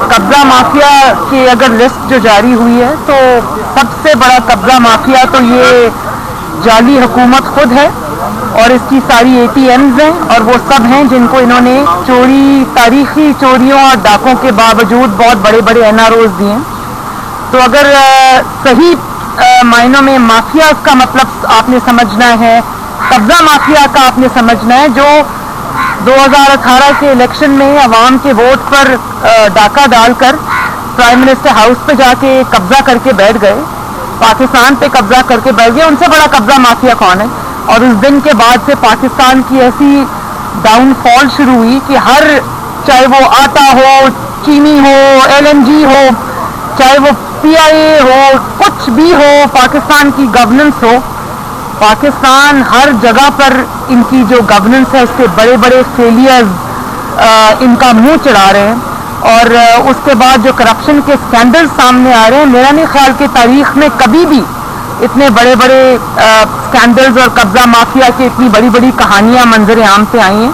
قبضہ مافیا کی اگر لسٹ جو جاری ہوئی ہے تو سب سے بڑا قبضہ مافیا تو یہ جعلی حکومت خود ہے اور اس کی ساری اے ٹی ایمز ہیں اور وہ سب ہیں جن کو انہوں نے چوری تاریخی چوریوں اور ڈاکوں کے باوجود بہت بڑے بڑے این آر اوز دیے. تو اگر صحیح معنوں میں مافیا کا مطلب آپ نے سمجھنا ہے, قبضہ مافیا کا آپ نے سمجھنا ہے جو 2018 کے الیکشن میں عوام کے ووٹ پر ڈاکہ ڈال کر پرائم منسٹر ہاؤس پہ جا کے قبضہ کر کے بیٹھ گئے, پاکستان پہ قبضہ کر کے بیٹھ گئے, ان سے بڑا قبضہ مافیا کون ہے؟ اور اس دن کے بعد سے پاکستان کی ایسی ڈاؤن فال شروع ہوئی کہ ہر چاہے وہ آٹا ہو, چینی ہو, ایل این جی ہو, چاہے وہ پی آئی اے ہو, کچھ بھی ہو, پاکستان کی گورننس ہو, پاکستان ہر جگہ پر ان کی جو گورننس ہے اس کے بڑے بڑے فیلیئرز ان کا منہ چڑھا رہے ہیں. اور اس کے بعد جو کرپشن کے اسکینڈل سامنے آ رہے ہیں, میرا نہیں خیال کہ تاریخ میں کبھی بھی اتنے بڑے بڑے اسکینڈلز اور قبضہ مافیا کی اتنی بڑی بڑی کہانیاں منظر عام پہ آئی ہیں.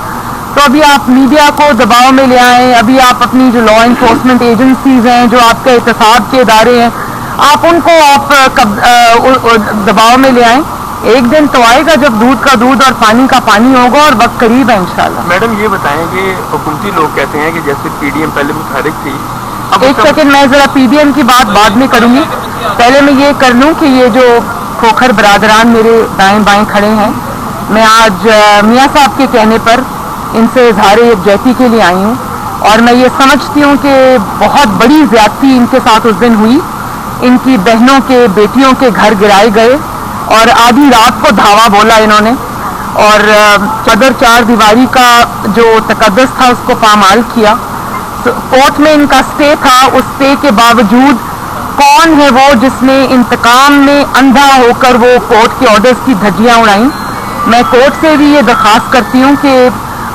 تو ابھی آپ میڈیا کو دباؤ میں لے آئیں, ابھی آپ اپنی جو لا انفورسمنٹ ایجنسیز ہیں, جو آپ کے احتساب کے ادارے ہیں, آپ ان کو آپ دباؤ میں لے آئیں. ایک دن تو آئے گا جب دودھ کا دودھ اور پانی کا پانی ہوگا اور وقت قریب ہے انشاءاللہ. میڈم یہ بتائیں کہ حکومتی لوگ کہتے ہیں کہ جیسے پی ڈی ایم پہلے متحرک تھی. ایک سیکنڈ, میں ذرا پی ڈی ایم کی بات بعد میں کروں گی, پہلے میں یہ کر لوں کہ یہ جو کھوکھر برادران میرے دائیں بائیں کھڑے ہیں, میں آج میاں صاحب کے کہنے پر ان سے اظہار یکجہتی کے لیے آئی ہوں اور میں یہ سمجھتی ہوں کہ بہت بڑی زیادتی ان کے ساتھ اس دن ہوئی. ان کی بہنوں کے بیٹیوں کے گھر گرائے گئے اور آدھی رات کو دھاوا بولا انہوں نے, اور چادر چار دیواری کا جو تقدس تھا اس کو پامال کیا. کورٹ میں ان کا اسٹے تھا, اس اسٹے کے باوجود کون ہے وہ جس نے انتقام میں اندھا ہو کر وہ کورٹ کے آرڈرز کی دھجیاں اڑائیں. میں کورٹ سے بھی یہ درخواست کرتی ہوں کہ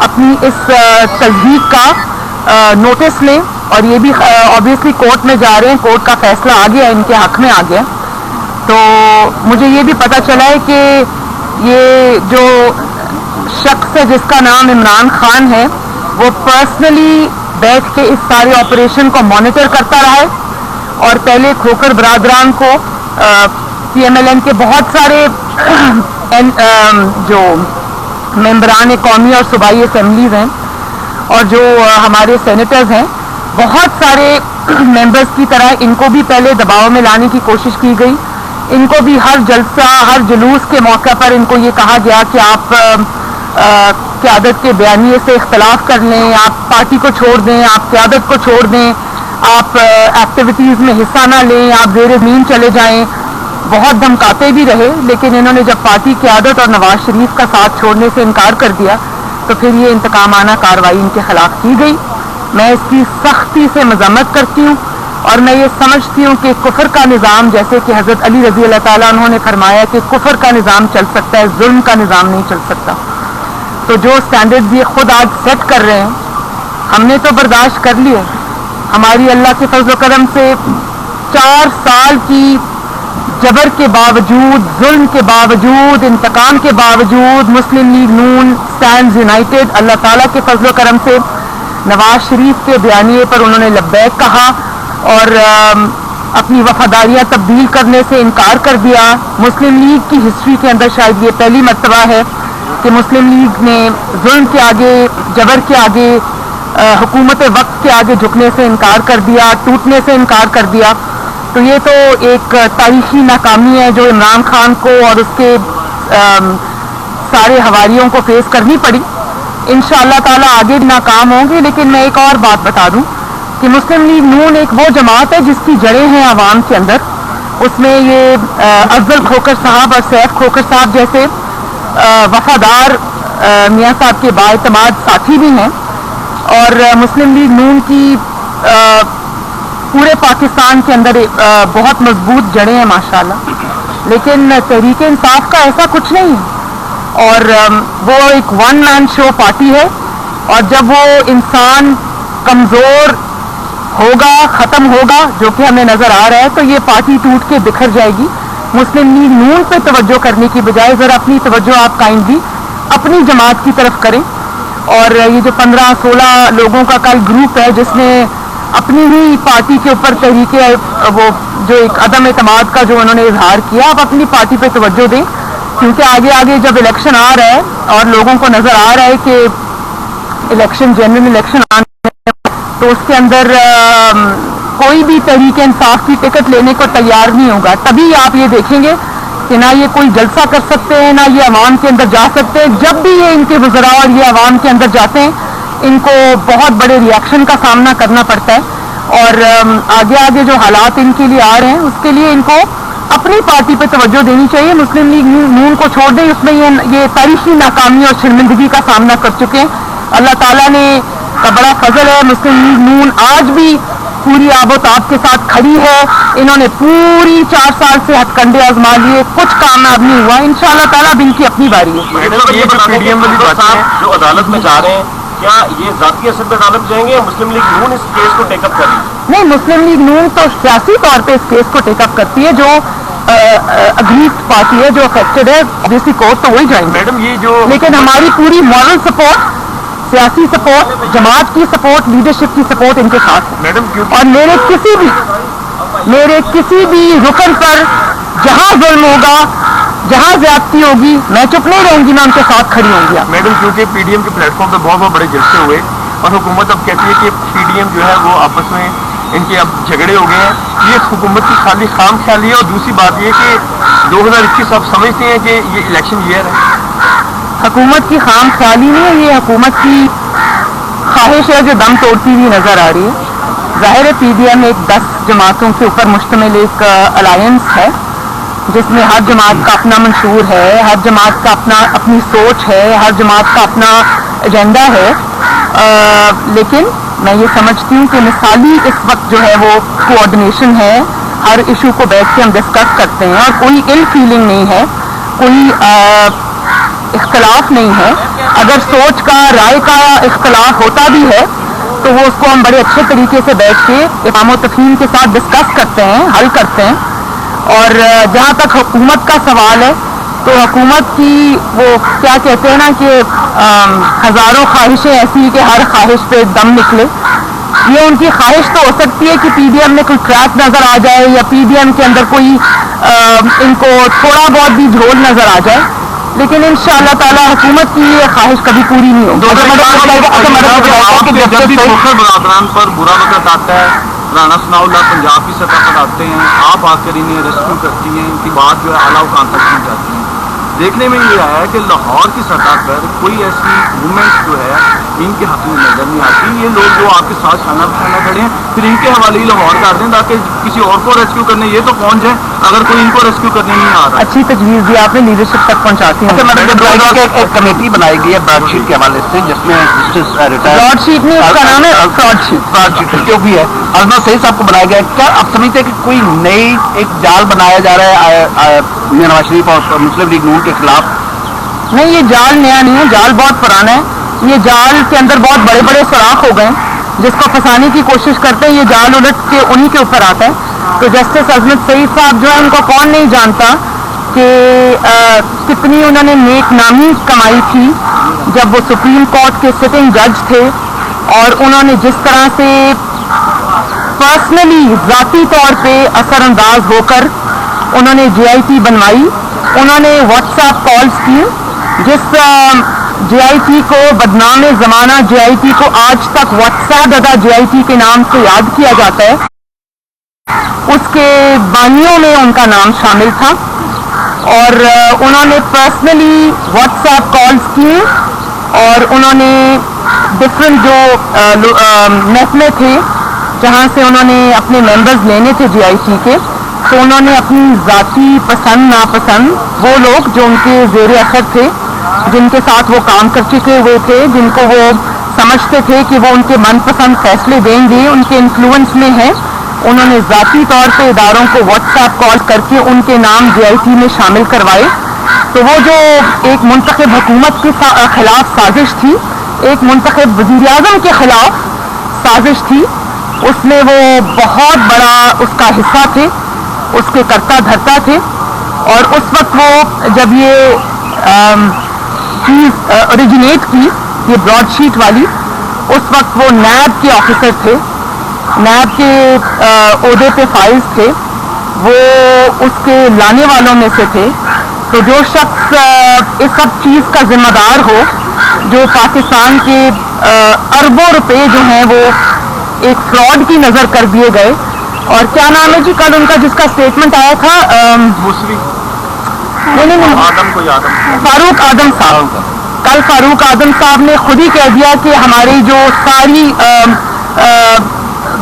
اپنی اس تصدیق کا نوٹس لیں, اور یہ بھی آبویسلی کورٹ میں جا رہے ہیں, کورٹ کا فیصلہ آ گیا, ان کے حق میں آ گیا. تو مجھے یہ بھی پتہ چلا ہے کہ یہ جو شخص ہے جس کا نام عمران خان ہے, وہ پرسنلی بیٹھ کے اس سارے آپریشن کو مانیٹر کرتا رہا ہے, اور پہلے کھوکھر برادران کو پی ایم ایل این کے بہت سارے جو ممبران قومی اور صوبائی اسمبلیز ہیں اور جو ہمارے سینیٹرز ہیں, بہت سارے ممبرز کی طرح ان کو بھی پہلے دباؤ میں لانے کی کوشش کی گئی. ان کو بھی ہر جلسہ, ہر جلوس کے موقع پر ان کو یہ کہا گیا کہ آپ قیادت کے بیانیے سے اختلاف کر لیں, آپ پارٹی کو چھوڑ دیں, آپ قیادت کو چھوڑ دیں, آپ ایکٹیویٹیز میں حصہ نہ لیں, آپ زیر زمین چلے جائیں. بہت دھمکاتے بھی رہے, لیکن انہوں نے جب پارٹی قیادت اور نواز شریف کا ساتھ چھوڑنے سے انکار کر دیا تو پھر یہ انتقامانہ کارروائی ان کے خلاف کی گئی. میں اس کی سختی سے مذمت کرتی ہوں, اور میں یہ سمجھتی ہوں کہ کفر کا نظام, جیسے کہ حضرت علی رضی اللہ تعالیٰ عنہ نے فرمایا کہ کفر کا نظام چل سکتا ہے, ظلم کا نظام نہیں چل سکتا. تو جو سٹینڈرڈز یہ خود آج سیٹ کر رہے ہیں, ہم نے تو برداشت کر لیے. ہماری اللہ کے فضل و کرم سے 4 سال کی جبر کے باوجود, ظلم کے باوجود, انتقام کے باوجود مسلم لیگ نون اسٹینڈز یونائٹڈ, اللہ تعالیٰ کے فضل و کرم سے نواز شریف کے بیانیے پر انہوں نے لبیک کہا اور اپنی وفاداریاں تبدیل کرنے سے انکار کر دیا. مسلم لیگ کی ہسٹری کے اندر شاید یہ پہلی مرتبہ ہے کہ مسلم لیگ نے ظلم کے آگے, جبر کے آگے, حکومت وقت کے آگے جھکنے سے انکار کر دیا, ٹوٹنے سے انکار کر دیا. تو یہ تو ایک تاریخی ناکامی ہے جو عمران خان کو اور اس کے سارے حواریوں کو فیس کرنی پڑی. انشاءاللہ تعالیٰ آگے بھی ناکام ہوں گے. لیکن میں ایک اور بات بتا دوں کہ مسلم لیگ نون ایک وہ جماعت ہے جس کی جڑیں ہیں عوام کے اندر. اس میں یہ افضل کھوکھر صاحب اور سیف کھوکھر صاحب جیسے وفادار میاں صاحب کے بااعتماد ساتھی بھی ہیں, اور مسلم لیگ نون کی پورے پاکستان کے اندر بہت مضبوط جڑیں ہیں ماشاءاللہ. لیکن تحریک انصاف کا ایسا کچھ نہیں ہے, اور وہ ایک ون مین شو پارٹی ہے, اور جب وہ انسان کمزور ہوگا, ختم ہوگا, جو کہ ہمیں نظر آ رہا ہے, تو یہ پارٹی ٹوٹ کے بکھر جائے گی. مسلم لیگ نون پہ توجہ کرنے کی بجائے ذرا اپنی توجہ آپ کائنڈلی اپنی جماعت کی طرف کریں. اور یہ جو 15-16 لوگوں کا کل گروپ ہے جس نے अपनी ही पार्टी के ऊपर तहरीक वो जो एक अदम एतमाद का जो उन्होंने इजहार किया, आप अपनी पार्टी पे तवज्जो दें, क्योंकि आगे आगे जब इलेक्शन आ रहा है और लोगों को नज़र आ रहा है कि इलेक्शन जनरल इलेक्शन आने तो उसके अंदर कोई भी तहरीक इंसाफ की टिकट लेने को तैयार नहीं होगा, तभी आप ये देखेंगे कि ना ये कोई जलसा कर सकते हैं, ना ये अवाम के अंदर जा सकते हैं। जब भी ये इनके वज़रा और ये अवाम के अंदर जाते हैं, इनको बहुत बड़े रिएक्शन का सामना करना पड़ता है, और आगे आगे जो हालात इनके लिए आ रहे हैं उसके लिए इनको अपनी पार्टी पे तवज्जो देनी चाहिए। मुस्लिम लीग नून को छोड़ दें, उसमें ये तारीखी नाकामी और शर्मिंदगी का सामना कर चुके हैं। अल्लाह ताला ने का बड़ा फजल है, मुस्लिम लीग नून आज भी पूरी आबोताब के साथ खड़ी है। इन्होंने पूरी 4 साल से हथकंडे आजमा लिए, कुछ कामयाब नहीं हुआ। इंशाअल्लाह ताला अब इनकी अपनी बारी है। ये जो पीडीएम वाली बात है, जो अदालत में जा रहे हैं, क्या ये जाती असर पे अदालत जाएंगे या मुस्लिम लीग नून इस केस को टेकअप कर रही है? नहीं, मुस्लिम लीग नून तो सियासी तौर पे इस केस को टेकअप करती है। जो अग्रीड पार्टी है, जो अफेक्टेड है, ऑब्वियसली कोर्ट तो वही जाएंगे मैडम। ये जो लेकिन हमारी पूरी मॉरल सपोर्ट, सियासी सपोर्ट, जमात की सपोर्ट, लीडरशिप की सपोर्ट इनके साथ है मैडम क्योंकि और मेरे किसी भी रुकन पर जहां जुल्म होगा, जहां ज्यादती होगी, मैं चुप नहीं रहूंगी, मैं उनके साथ खड़ी होंगी। मैडम क्योंकि पीडीएम के प्लेटफॉर्म पे बहुत बड़े जलसे हुए और हुकूमत अब कहती है कि पीडीएम जो है वो आपस में इनके अब झगड़े हो गए हैं। ये हुकूमत की खाली खाम ख्याली है। और दूसरी बात ये कि 2021 आप समझते हैं कि ये इलेक्शन ईयर है। हुकूमत की खाम ख्याली नहीं है, ये हुकूमत की ख्वाहिश है जो दम तोड़ती हुई नजर आ रही है। जाहिर है पीडीएम एक 10 जमातों के ऊपर मुश्तमिल एक अलायंस है, जिसमें हर जमात का अपना मंशूर है, हर जमात का अपनी सोच है, हर जमात का अपना एजेंडा है। लेकिन मैं ये समझती हूँ कि मिसाली इस वक्त जो है वो कोऑर्डिनेशन है, हर इशू को बैठ के हम डिस्कस करते हैं और कोई इल फीलिंग नहीं है, कोई इख्तलाफ नहीं है। अगर सोच का, राय का इख्तलाफ होता भी है तो वो उसको हम बड़े अच्छे तरीके से बैठ के इमाम व तफहीम के साथ डिस्कस करते हैं, हल करते हैं। और जहाँ तक हुकूमत का सवाल है तो हुकूमत की वो क्या कहते हैं ना कि हज़ारों ख्वाहिशें ऐसी कि हर ख्वाहिश पे दम निकले। ये उनकी ख्वाहिश तो हो सकती है कि पीडीएम में कोई क्रैक नज़र आ जाए या पीडीएम के अंदर कोई इनको थोड़ा बहुत भी झोल नज़र आ जाए, लेकिन इंशाअल्लाह ताला हुकूमत की ये ख्वाहिश कभी पूरी नहीं होगी। जब भी मुखर बरादरान पर बुरा वक्त आता है, राना सनाउल्लाह पंजाब की सतह पर आते हैं, आप आकर इन्हें रेस्क्यू करती हैं, इनकी बात जो है आला हुकाम तक पहुँच जाती है। देखने में ये आया है कि लाहौर की सतह पर कोई ऐसी मूवमेंट्स जो है इनके हाथ में नजर नहीं आती। ये लोग जो आपके साथ खाना खाना खड़े हैं, फिर इनके हवाले ही लाहौर कर दें ताकि किसी और को रेस्क्यू करने ये तो पहुंच जाए, अगर कोई इनको रेस्क्यू करने नहीं आ रहा। अच्छी तजवीज़ दी आपने, लीडरशिप तक पहुंचाती है। एक कमेटी बनाई गई है ब्रॉडशीट के हवाले से, जिसमें ब्रॉडशीट नहीं, उसका नाम है ब्रॉडशीट जो भी है अजमा सही साहब को बनाया गया है। क्या आप समझते हैं कि कोई नई एक जाल बनाया जा रहा है नवाज शरीफ और मुस्लिम लीग नून के खिलाफ? नहीं, ये जाल नया नहीं है, जाल बहुत पुराना है। ये जाल के अंदर बहुत बड़े बड़े सुराख हो गए, जिसको फंसाने की कोशिश करते हैं, ये जाल उलट के उन्हीं के ऊपर आता है। तो जस्टिस अजमत सईद साहब जो है, उनको कौन नहीं जानता कि कितनी उन्होंने नेक नामी कमाई थी जब वो सुप्रीम कोर्ट के सिटिंग जज थे, और उन्होंने जिस तरह से पर्सनली ज़ाती तौर पे असरअंदाज होकर उन्होंने JIT बनवाई। उन्होंने व्हाट्सएप कॉल्स की, जिस JIT को बदनाम ज़माना JIT को आज तक व्हाट्सएप दादा JIT के नाम से याद किया जाता है, उसके बानियों में उनका नाम शामिल था। और उन्होंने पर्सनली व्हाट्सएप कॉल्स की और उन्होंने डिफरेंट जो महकमे थे जहाँ से उन्होंने अपने मेंबर्स लेने थे JIT के, तो उन्होंने अपनी ज़ाती पसंद नापसंद, वो लोग जो उनके ज़ेरे असर थे, जिनके साथ वो काम कर चुके हुए थे, जिनको वो समझते थे कि वो उनके मनपसंद फैसले देंगे, उनके इन्फ्लुएंस में है, उन्होंने ज़ाती तौर पे इदारों को व्हाट्सएप कॉल करके उनके नाम JIT में शामिल करवाए। तो वो जो एक मुंतखब हुकूमत के खिलाफ साजिश थी, एक मुंतखब वज़ीर आज़म के खिलाफ साजिश थी, उसमें वो बहुत बड़ा उसका हिस्सा थे, उसके करता धरता थे। और उस वक्त वो जब ये चीज़ ओरिजिनेट की, ये ब्रॉडशीट वाली, उस वक्त वो नैब के ऑफिसर थे नैब के ओहदे पे फाइल्स थे वो उसके लाने वालों में से थे। तो जो शख्स इस सब चीज़ का जिम्मेदार हो, जो पाकिस्तान के अरबों रुपए जो हैं वो एक फ्रॉड की नज़र कर दिए गए। और क्या नाम है जी कल उनका जिसका स्टेटमेंट आया था, मुस्वी नहीं आदम को याद फारूक आदम साहब। कल फारूक आदम साहब ने खुद ही कह दिया कि हमारी जो सारी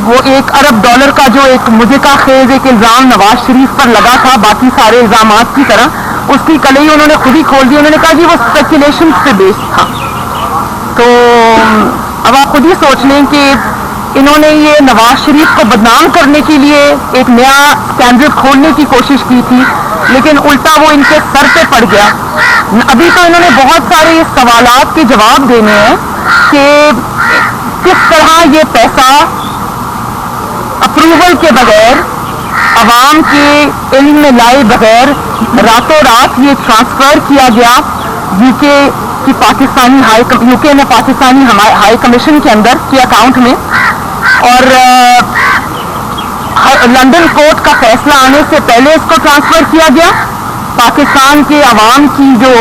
वो $1 अरब का जो एक मुझका खेज एक इल्ज़ाम नवाज शरीफ पर लगा था बाकी सारे इल्ज़ामात की तरह, उसकी कलई उन्होंने खुद ही खोल दी। उन्होंने कहा जी वो स्पेकुलेशन पे बेस्ड था। तो अब आप खुद ही सोच लें कि इन्होंने ये नवाज शरीफ को बदनाम करने के लिए एक नया स्कैंडल खोलने की कोशिश की थी, लेकिन उल्टा वो इनके सर पे पड़ गया। अभी तो इन्होंने बहुत सारे सवालात के जवाब देने हैं कि किस तरह ये पैसा अप्रूवल के बगैर, अवाम के इल्म में लाए बगैर रातों रात ये ट्रांसफ़र किया गया यूके की यूके में पाकिस्तानी हाई कमीशन के अंदर के अकाउंट में। और लंदन कोर्ट का फैसला आने से पहले इसको ट्रांसफ़र किया गया। पाकिस्तान के अवाम की जो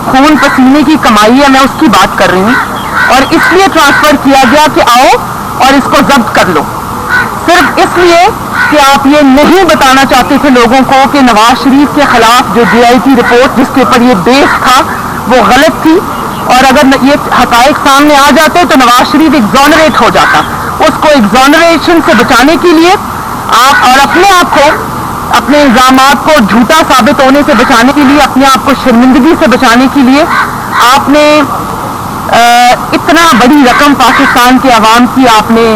खून पसीने की कमाई है मैं उसकी बात कर रही हूँ, और इसलिए ट्रांसफ़र किया गया कि आओ और इसको जब्त कर लो, सिर्फ इसलिए कि आप ये नहीं बताना चाहते थे लोगों को कि नवाज शरीफ के खिलाफ जो JIT रिपोर्ट जिसके ऊपर ये बेस था वो गलत थी, और अगर ये हक़ाइक़ सामने आ जाते तो नवाज शरीफ एग्जॉनरेट हो जाता। उसको एग्जॉनरेशन से बचाने के लिए आप और अपने आप को, अपने इल्ज़ामात को झूठा साबित होने से बचाने के लिए, अपने आप को शर्मिंदगी से बचाने के लिए आपने इतना बड़ी रकम पाकिस्तान के अवाम की आपने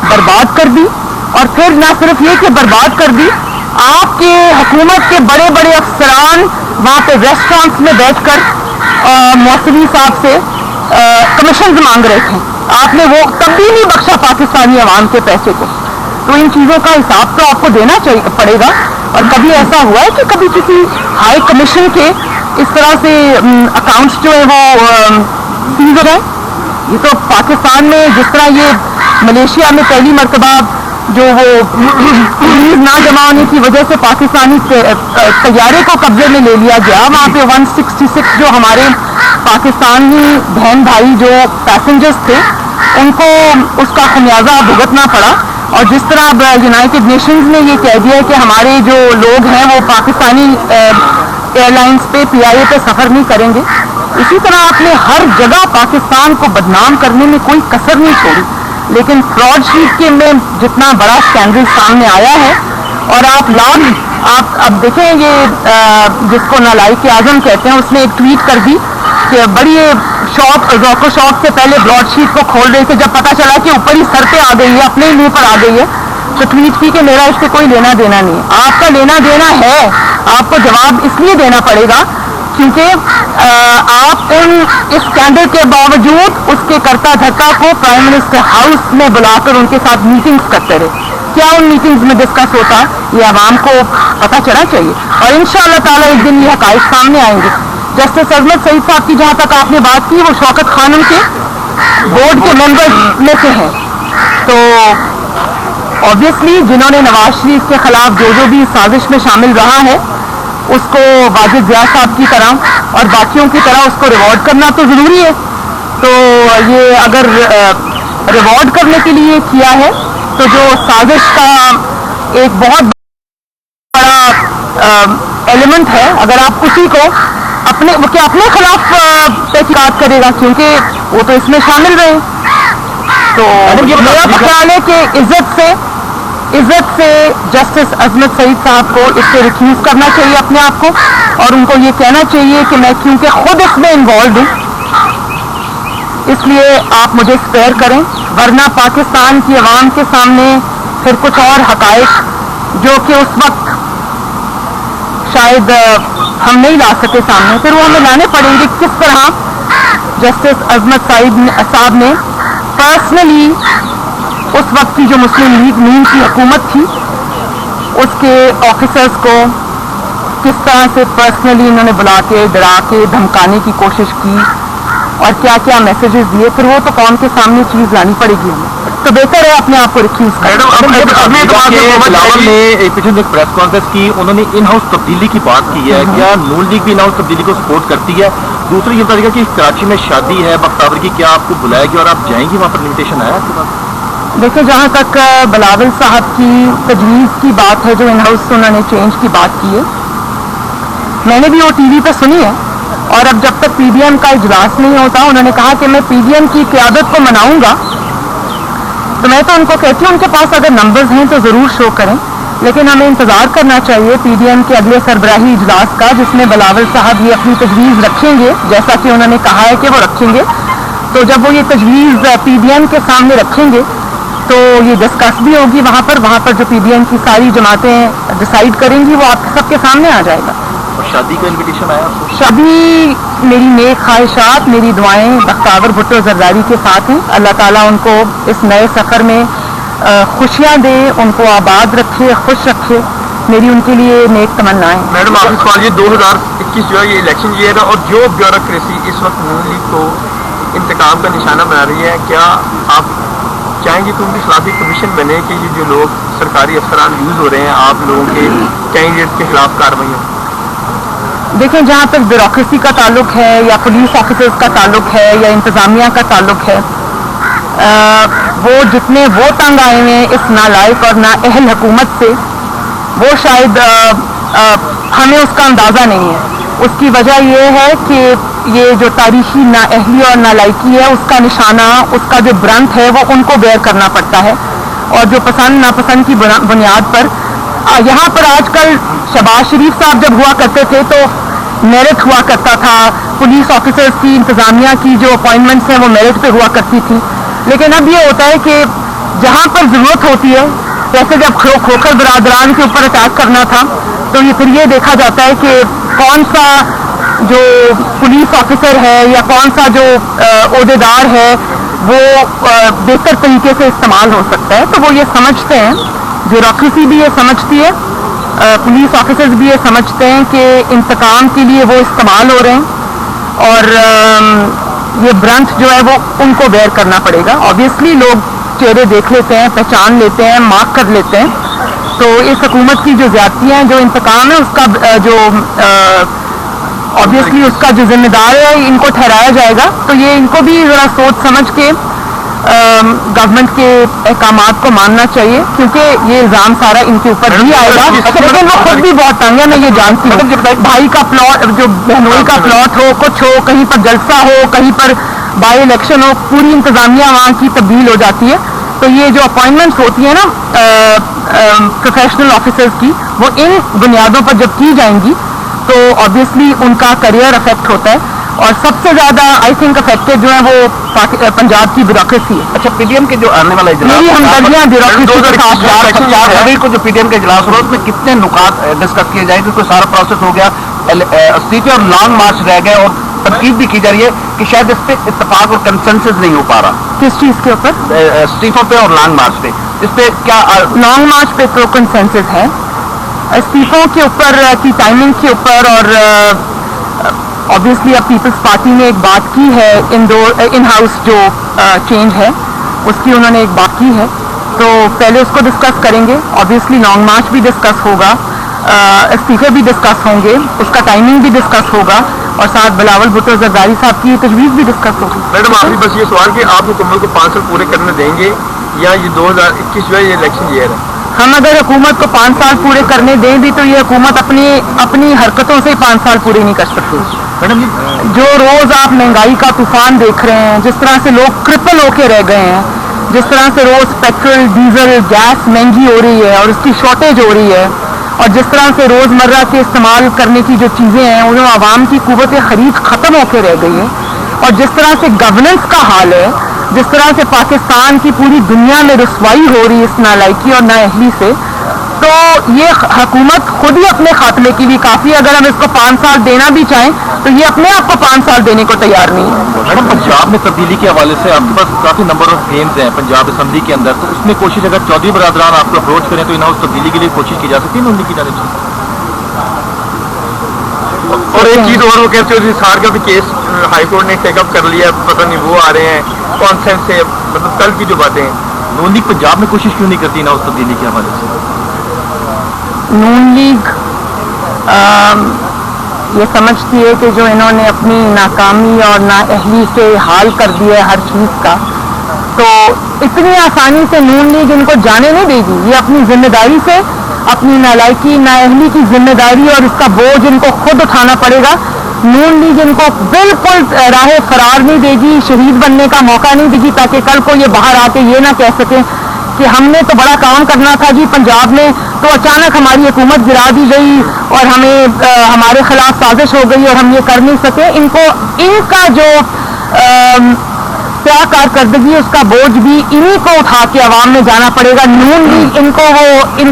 बर्बाद कर दी। और फिर ना सिर्फ ये कि बर्बाद कर दी, आपके हुकूमत के बड़े बड़े अफसरान वहाँ पे रेस्टोरेंट्स में बैठकर मौसवी साहब से कमीशन मांग रहे थे। आपने वो तब भी नहीं बख्शा पाकिस्तानी अवाम के पैसे को। तो इन चीज़ों का हिसाब तो आपको देना पड़ेगा। और कभी ऐसा हुआ है कि कभी किसी हाई कमीशन के इस तरह से अकाउंट्स जो है वो सीज हो गए? ये तो पाकिस्तान में जिस तरह ये मलेशिया में पहली मरतबा जो वो फीस ना जमा होने की वजह से पाकिस्तानी तैयारे को कब्जे में ले लिया गया, वहाँ पे 166 जो हमारे पाकिस्तानी बहन भाई जो पैसेंजर्स थे उनको उसका खमियाजा भुगतना पड़ा। और जिस तरह यूनाइटेड नेशंस ने ये कह दिया है कि हमारे जो लोग हैं वो पाकिस्तानी एयरलाइंस पे PIA पे सफ़र नहीं करेंगे, इसी तरह आपने हर जगह पाकिस्तान को बदनाम करने में कोई कसर नहीं छोड़ी। लेकिन फ्रॉड शीट के में जितना बड़ा स्कैंडल सामने आया है, और आप अब देखें ये जिसको नालायक आज़म कहते हैं, उसने एक ट्वीट कर दी कि बड़ी रोको शॉक से पहले ब्रॉड शीट को खोल रहे थे, जब पता चला कि ऊपर ही सर पे आ गई है, अपने ही मुंह पर आ गई है, तो ट्वीट की कि मेरा इससे कोई लेना देना नहीं। आपका लेना देना है, आपको जवाब इसलिए देना पड़ेगा क्योंकि आप इस स्कैंडल के बावजूद उसके कर्ता धर्ता को प्राइम मिनिस्टर हाउस में बुलाकर उनके साथ मीटिंग्स करते रहे। क्या उन मीटिंग्स में डिस्कस होता ये आवाम को पता चलना चाहिए, और इंशाअल्लाह ताला एक दिन ये हक़ाइक़ सामने आएंगे। जस्टिस अजमत सईद साहब की जहाँ तक आपने बात की, वो शौकत खानम के बोर्ड के मेंबर्स में से हैं। तो ऑब्वियसली जिन्होंने नवाज शरीफ के खिलाफ जो भी साजिश में शामिल रहा है उसको वाजिद ज़िया साहब की तरह और बाकियों की तरह उसको रिवॉर्ड करना तो ज़रूरी है। तो ये अगर रिवॉर्ड करने के लिए किया है तो जो साजिश का एक बहुत बड़ा एलिमेंट है, अगर आप उसी को अपने खिलाफ तहकीकात करेगा, क्योंकि वो तो इसमें शामिल रहे। तो मेरा ख्याल है कि इज्जत से जस्टिस अजमत सईद साहब को इससे रिफ्यूज़ करना चाहिए अपने आप को, और उनको ये कहना चाहिए कि मैं क्योंकि खुद इसमें इन्वॉल्व हूँ इसलिए आप मुझे स्पेयर करें, वरना पाकिस्तान की आवाम के सामने फिर कुछ और हक़ाइक़ जो कि उस वक्त शायद हम नहीं ला सके सामने, फिर वो हमें लाने पड़ेंगे। किस तरह जस्टिस अजमत साहब ने पर्सनली उस वक्त की जो मुस्लिम लीग नून की हुकूमत थी उसके ऑफिसर्स को किस तरह से पर्सनली इन्होंने बुला के डरा के धमकाने की कोशिश की और क्या क्या मैसेजेस दिए, फिर वो तो कौम के सामने चीज़ लानी पड़ेगी हमें। तो बेहतर है अपने आप को रिक्यूज मैडम अब अगले एतवार में मोहम्मद बिलावल अली ने पिछले दिन एक प्रेस कॉन्फ्रेंस की, उन्होंने इन हाउस तब्दीली की बात की है। क्या नून लीग भी इन हाउस तब्दीली को सपोर्ट करती है? दूसरी ये बताइएगा कि कराची में शादी है बख्तावर की, क्या आपको बुलाएगी और आप जाएंगी वहाँ पर? इन्विटेशन आया आपके पास? देखिए, जहाँ तक बिलावल साहब की तजवीज़ की बात है, जो इन हाउस उन्होंने चेंज की बात की है, मैंने भी वो टीवी पे सुनी है। और अब जब तक पीडीएम का इजलास नहीं होता, उन्होंने कहा कि मैं पीडीएम की क़यादत को मनाऊंगा, तो मैं तो उनको कहती हूँ उनके पास अगर नंबर्स हैं तो ज़रूर शो करें, लेकिन हमें इंतज़ार करना चाहिए पीडीएम के अगले सरबराही इजलास का, जिसमें बिलावल साहब ये अपनी तजवीज़ रखेंगे, जैसा कि उन्होंने कहा है कि वो रखेंगे। तो जब वो ये तजवीज़ पीडीएम के सामने रखेंगे तो ये डिस्कस भी होगी वहाँ पर जो पीडीएम की सारी जमातें डिसाइड करेंगी, वो आप सबके सामने आ जाएगा। और शादी का इन्विटेशन आया आपको? सभी मेरी नेक ख्वाहिशात, मेरी दुआएं बख्तावर भुट्टो जरदारी के साथ हैं। अल्लाह ताला उनको इस नए सफ़र में खुशियाँ दे, उनको आबाद रखे, खुश रखे, मेरी उनके लिए नेक तमन्नाएं। मैडम आखिरी सवाल, ये 2021 जो है ये इलेक्शन ईयर है और जो ब्यूरोक्रेसी इस वक्त नून लीग को इंतकाम का निशाना बना रही है, क्या आप चाहेंगे कि उनकी खिलाफ कमीशन बने कि ये जो लोग सरकारी अफसरान यूज़ हो रहे हैं आप लोगों के कैंडिडेट के खिलाफ कार्रवाई हो? देखें, जहाँ तक ब्यूरोक्रेसी का ताल्लुक है या पुलिस ऑफिसर्स का ताल्लुक है या इंतज़ामिया का ताल्लुक है, वो जितने वो तंग आए हुए हैं इस नालायक और नाअहल हुकूमत से, वो शायद हमें उसका अंदाज़ा नहीं है। उसकी वजह ये है कि ये जो तारीखी नाअहली और नालायकी है, उसका निशाना, उसका जो ब्रंट है, वो उनको बेयर करना पड़ता है। और जो पसंद नापसंद की बुनियाद पर यहाँ पर आजकल शहबाज शरीफ साहब जब हुआ करते थे तो मेरिट हुआ करता था, पुलिस ऑफिसर्स की, इंतज़ामिया की जो अपॉइंटमेंट्स हैं वो मेरिट पे हुआ करती थी। लेकिन अब ये होता है कि जहाँ पर ज़रूरत होती है, जैसे जब खोखर बरादरान के ऊपर अटैक करना था, तो ये फिर ये देखा जाता है कि कौन सा जो पुलिस ऑफिसर है या कौन सा जो ओहदेदार है वो बेहतर तरीके से इस्तेमाल हो सकता है। तो वो ये समझते हैं, ब्यूरोक्रेसी भी ये समझती है, पुलिस ऑफिसर्स भी ये समझते हैं कि इंतकाम के लिए वो इस्तेमाल हो रहे हैं और ये ब्रंट जो है वो उनको बेयर करना पड़ेगा। ऑब्वियसली लोग चेहरे देख लेते हैं, पहचान लेते हैं, मार्क कर लेते हैं। तो इस हुकूमत की जो ज़्यादतियाँ हैं, जो इंतकाम है, उसका जो ऑब्वियसली उसका जो जिम्मेदार है इनको ठहराया जाएगा। तो ये इनको भी ज़रा सोच समझ के गवर्नमेंट के अहकामात को मानना चाहिए, क्योंकि ये इल्ज़ाम सारा इनके ऊपर भी आएगा। लेकिन वो खुद भी बहुत तंग है, मैं ये जानती हूँ। भाई का प्लॉट, जो बहनोई का प्लॉट हो, कुछ हो, कहीं पर जलसा हो, कहीं पर बाई इलेक्शन हो, पूरी इंतज़ामिया वहाँ की तब्दील हो जाती है। तो ये जो अपॉइंटमेंट्स होती है ना प्रोफेशनल ऑफिसर्स की, वो इन बुनियादों पर जब की जाएंगी तो ऑब्वियसली उनका करियर अफेक्ट होता है। और सबसे ज़्यादा आई थिंक अफेक्टेड जो है वो पंजाब की ब्यूरोक्रेसी है। अच्छा, पीडीएम के जो आने वाला इजलास, मेरी हमदर्दियाँ ब्यूरोक्रेसी के साथ। 4 फरवरी को जो पीडीएम का इजलास हो रहा है, उसमें कितने नुकात डिस्कस किए जाएंगे? क्योंकि सारा प्रोसेस हो गया, इस्तीफे और लॉन्ग मार्च रह गए और तनकीद भी की जा रही है कि शायद इस पे इत्तेफाक और कंसेंसस नहीं हो पा रहा। किस चीज़ के ऊपर? इस्तीफों पे और लॉन्ग मार्च पे। इस पे क्या लॉन्ग मार्च पे तो कंसेंसस है, इस्तीफों के ऊपर की टाइमिंग के ऊपर और ऑब्वियसली अब पीपल्स पार्टी ने एक बात की है, इन हाउस जो चेंज है उसकी उन्होंने एक बात की है, तो पहले उसको डिस्कस करेंगे। ऑब्वियसली लॉन्ग मार्च भी डिस्कस होगा, इस्तीफे भी डिस्कस होंगे, उसका टाइमिंग भी डिस्कस होगा और साथ बिलावल भुट्टो जरदारी साहब की तजवीज़ भी डिस्कस होगी। मैडम आखिरी बस ये सवाल कि आप हुकूमत को 5 साल पूरे करने देंगे या ये 2021 जो है ये इलेक्शन ईयर है? हम अगर हुकूमत को 5 साल पूरे करने दें भी तो ये हुकूमत अपनी हरकतों से 5 साल पूरे नहीं कर सकती। मैडम जो रोज़ आप महंगाई का तूफान देख रहे हैं, जिस तरह से लोग क्रिपल होके रह गए हैं, जिस तरह से रोज़ पेट्रोल, डीजल, गैस महंगी हो रही है और उसकी शॉर्टेज हो रही है, और जिस तरह से रोज़मर्रा के इस्तेमाल करने की जो चीज़ें हैं उन्हें आवाम की कुव्वत ख़रीद ख़त्म होकर रह गई है, और जिस तरह से गवर्नेंस का हाल है, जिस तरह से पाकिस्तान की पूरी दुनिया में रुसवाई हो रही है इस नालायकी और नाअहली से, तो ये हुकूमत खुद ही अपने खात्मे के लिए काफ़ी, अगर हम इसको 5 साल देना भी चाहें तो ये अपने आप को 5 साल देने को तैयार नहीं है। मैडम पंजाब में तब्दीली के हवाले से आपके पास काफ़ी नंबर ऑफ गेम्स हैं पंजाब असेंबली के अंदर, तो उसमें कोशिश अगर चौधरी बरादरान आपको अप्रोच करें तो इन हाउस तब्दीली के लिए कोशिश की जा सकती है उनकी जाने से? और एक चीज़ और वो कहते हो सार का भी केस हाई कोर्ट ने टेकअप कर लिया, पता नहीं वो आ रहे हैं कॉन्सेंट से, मतलब कल की जो बातें हैं नून लीग पंजाब में कोशिश क्यों नहीं करती ना उस तब्दीली के हवाले से? नून लीग ये समझती है कि जो इन्होंने अपनी नाकामी और नाअहली से हाल कर दिया है हर चीज़ का, तो इतनी आसानी से नून लीग इनको जाने नहीं देगी। ये अपनी जिम्मेदारी से, अपनी नालायकी नाअहली की जिम्मेदारी और इसका बोझ इनको खुद उठाना पड़ेगा। नून लीग इनको बिल्कुल राह फरार नहीं देगी, शहीद बनने का मौका नहीं देगी, ताकि कल को ये बाहर आके ये ना कह सकें कि हमने तो बड़ा काम करना था जी पंजाब में, तो अचानक हमारी हुकूमत गिरा दी गई और हमें हमारे खिलाफ साजिश हो गई और हम ये कर नहीं सके। इनको इनका जो क्या कारकर्दगी उसका बोझ भी इन्हीं को उठा के अवाम में जाना पड़ेगा। नून लीग इनको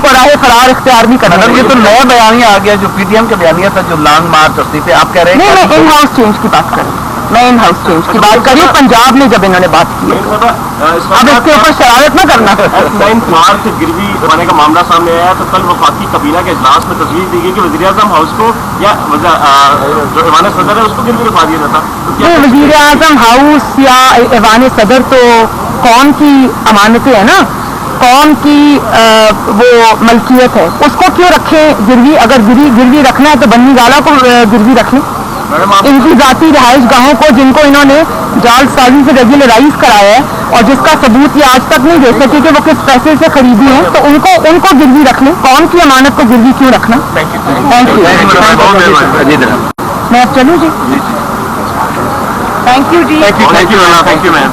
राह फरार इख्तियार भी करना। ये तो नया बयानिया आ गया जो पीटीएम का बयानिया था, जो लॉन्ग मार्च अस्तीफे आप कह रहे हैं। नहीं, मैं इन हाउस चेंज की बात कर रही हूँ, मैं इन हाउस चेंज की बात कर रही हूँ। पंजाब में जब इन्होंने बात की है, अब इसके ऊपर शरारत न करना। 9 मार्च गिरवी होने का मामला सामने आया तो कल वफाकी कबीना के इजलास में तजवीज़ दी गई कि वज़ीर-ए-आज़म हाउस को या जो ऐवान सदर है उसको गिरवी रखवा दिया जाता। तो क्या वज़ीर-ए-आज़म हाउस या ऐवान सदर तो कौम की अमानतें है ना, कौम की वो मलकियत है, उसको क्यों रखें गिरवी? अगर गिरवी रखना है तो बन्नी गाला को गिरवी रख लें। इनकी जाती रिहाइश गाहों को जिनको इन्होंने जालसाजी से रेगुलराइज कराया है और जिसका सबूत ये आज तक नहीं दे सके कि वो किस पैसे से खरीदी है, तो उनको गिरवी रख लें। कौन की अमानत को गिरवी क्यों रखना? Thank you. मैं अब चलूँ जी? थैंक यू जी। Thank you ma'am.